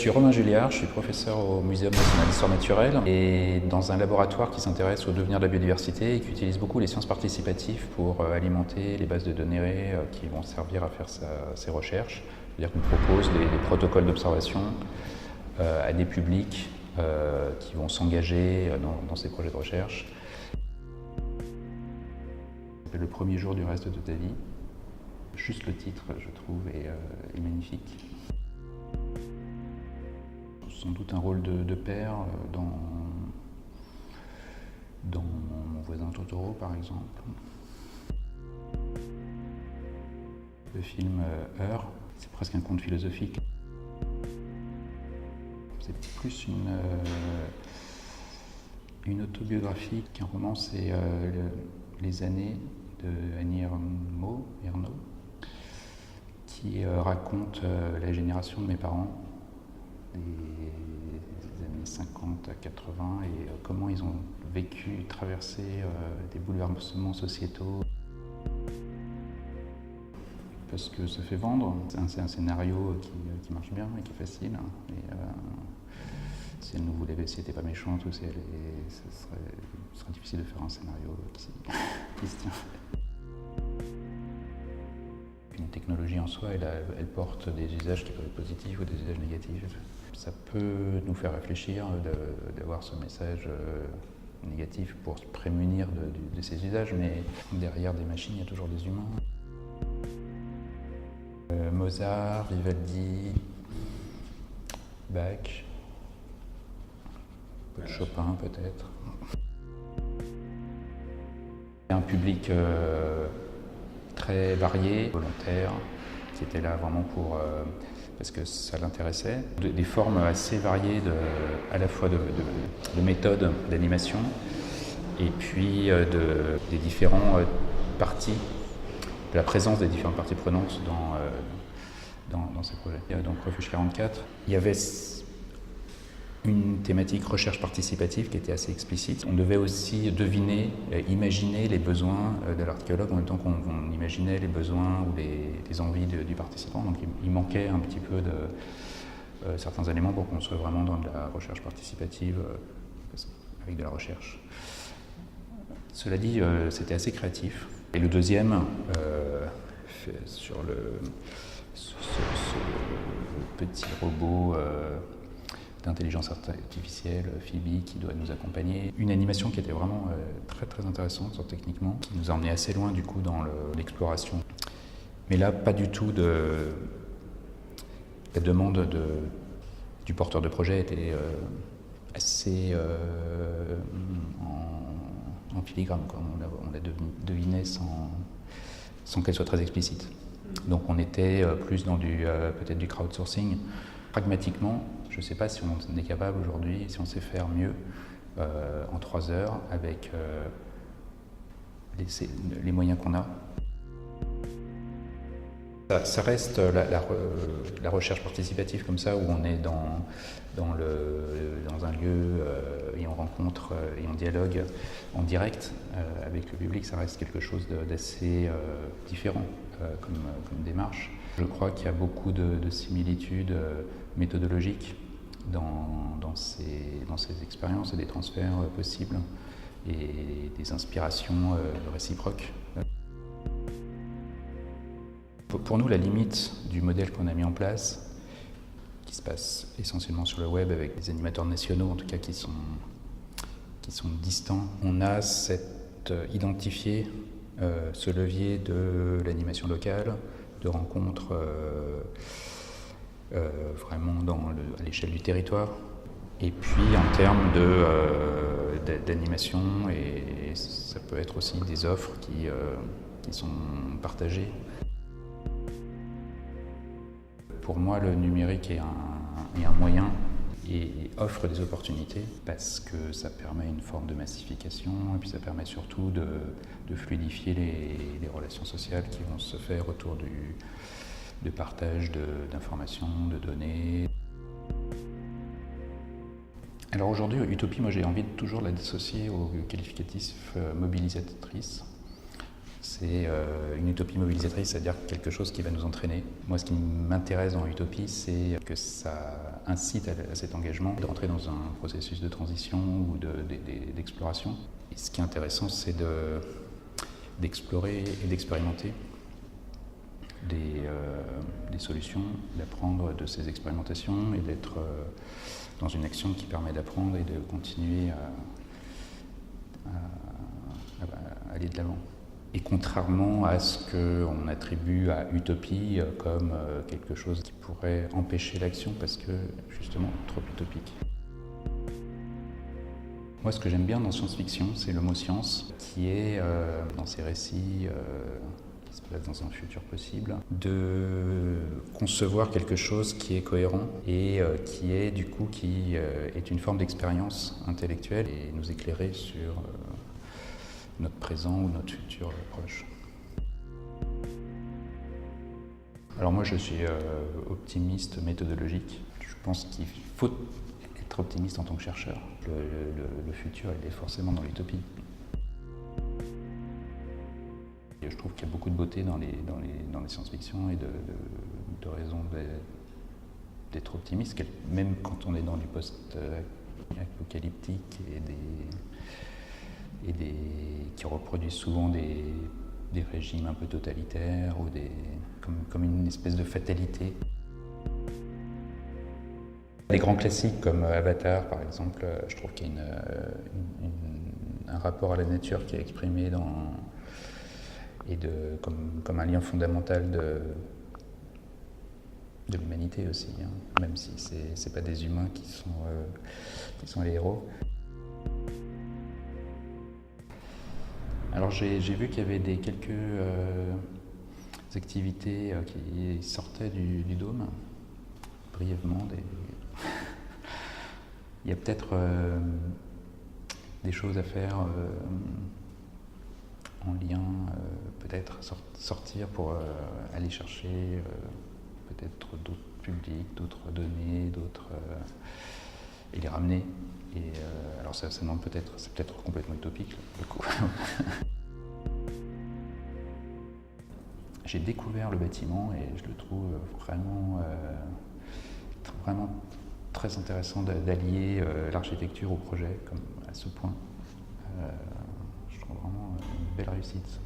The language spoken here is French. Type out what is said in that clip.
suis Romain Julliard, je suis professeur au Muséum national d'histoire naturelle et dans un laboratoire qui s'intéresse au devenir de la biodiversité et qui utilise beaucoup les sciences participatives pour alimenter les bases de données qui vont servir à faire ses recherches. C'est-à-dire qu'on propose des protocoles d'observation à des publics qui vont s'engager dans ces projets de recherche. C'est le premier jour du reste de ta vie. Juste le titre, je trouve, est magnifique. Sans doute un rôle de père dans Mon voisin Totoro, par exemple. Le film Heure, c'est presque un conte philosophique. C'est plus une autobiographie qu'un roman, c'est les années de Annie Ernaux, qui raconte la génération de mes parents, des années 50 à 80, et comment ils ont vécu, traversé des bouleversements sociétaux. Parce que ça fait vendre, c'est un scénario qui marche bien et qui est facile. Et, si elle nous voulait, si elle n'était pas méchante, ou si ce serait difficile de faire un scénario qui se tient. Une technologie en soi, elle porte des usages qui peuvent être positifs ou des usages négatifs. Ça peut nous faire réfléchir d'avoir ce message négatif pour se prémunir de ces usages, mais derrière des machines, il y a toujours des humains. Mozart, Vivaldi, Bach, Chopin peut-être. Un public très varié, volontaire, qui était là vraiment parce que ça l'intéressait. Des formes assez variées à la fois de méthodes d'animation et puis des différents parties, de la présence des différentes parties prenantes dans ces projets. Donc Refuge 44, il y avait une thématique recherche participative qui était assez explicite. On devait aussi deviner, imaginer les besoins de l'archéologue en même temps qu'on imaginait les besoins ou les envies du participant. Donc il manquait un petit peu de certains éléments pour qu'on soit vraiment dans de la recherche participative avec de la recherche. Cela dit, c'était assez créatif. Et le deuxième, sur ce petit robot d'intelligence artificielle, Phoebe, qui doit nous accompagner. Une animation qui était vraiment très très intéressante techniquement, qui nous a emmené assez loin du coup dans l'exploration. Mais là, pas du tout la demande du porteur de projet était assez en filigrane, quoi. On la devinait sans qu'elle soit très explicite. Donc on était plus dans peut-être du crowdsourcing. Pragmatiquement, je ne sais pas si on est capable aujourd'hui, si on sait faire mieux en 3 heures avec les moyens qu'on a. Ça reste la recherche participative comme ça, où on est dans un lieu et on rencontre et on dialogue en direct avec le public. Ça reste quelque chose d'assez différent comme démarche. Je crois qu'il y a beaucoup de similitudes méthodologiques dans ces expériences et des transferts possibles et des inspirations réciproques. Pour nous, la limite du modèle qu'on a mis en place, qui se passe essentiellement sur le web avec des animateurs nationaux, en tout cas qui sont distants, on a identifié ce levier de l'animation locale, de rencontres vraiment à l'échelle du territoire. Et puis en termes d'animation, et ça peut être aussi des offres qui sont partagées. Pour moi, le numérique est un moyen et offre des opportunités parce que ça permet une forme de massification et puis ça permet surtout de fluidifier les relations sociales qui vont se faire autour de partage d'informations, de données. Alors aujourd'hui, utopie, moi j'ai envie de toujours la dissocier au qualificatif mobilisatrice. C'est une utopie mobilisatrice, c'est-à-dire quelque chose qui va nous entraîner. Moi, ce qui m'intéresse dans l'utopie, c'est que ça incite à cet engagement, de rentrer dans un processus de transition ou d'exploration. Et ce qui est intéressant, c'est d'explorer et d'expérimenter des solutions, d'apprendre de ces expérimentations et d'être dans une action qui permet d'apprendre et de continuer à aller de l'avant. Et contrairement à ce qu'on attribue à utopie comme quelque chose qui pourrait empêcher l'action parce que justement trop utopique. Moi, ce que j'aime bien dans science-fiction, c'est le mot science, qui est dans ces récits qui se placent dans un futur possible, de concevoir quelque chose qui est cohérent et qui est du coup est une forme d'expérience intellectuelle et nous éclairer sur notre présent ou notre futur proche. Alors moi je suis optimiste méthodologique. Je pense qu'il faut être optimiste en tant que chercheur. Le futur il est forcément dans l'utopie. Et je trouve qu'il y a beaucoup de beauté dans les science-fiction et de raison d'être optimiste, même quand on est dans du post-apocalyptique qui reproduisent souvent des régimes un peu totalitaires ou comme une espèce de fatalité. Des grands classiques comme Avatar, par exemple, je trouve qu'il y a un rapport à la nature qui est exprimé comme un lien fondamental de l'humanité aussi, hein, même si c'est pas des humains qui sont les héros. Alors j'ai vu qu'il y avait quelques activités qui sortaient du dôme, brièvement. Il y a peut-être des choses à faire en lien, peut-être sortir pour aller chercher peut-être d'autres publics, d'autres données, et les ramener. Et alors ça demande c'est peut-être complètement utopique le coup. J'ai découvert le bâtiment et je le trouve vraiment très intéressant d'allier l'architecture au projet comme à ce point. Je trouve vraiment une belle réussite.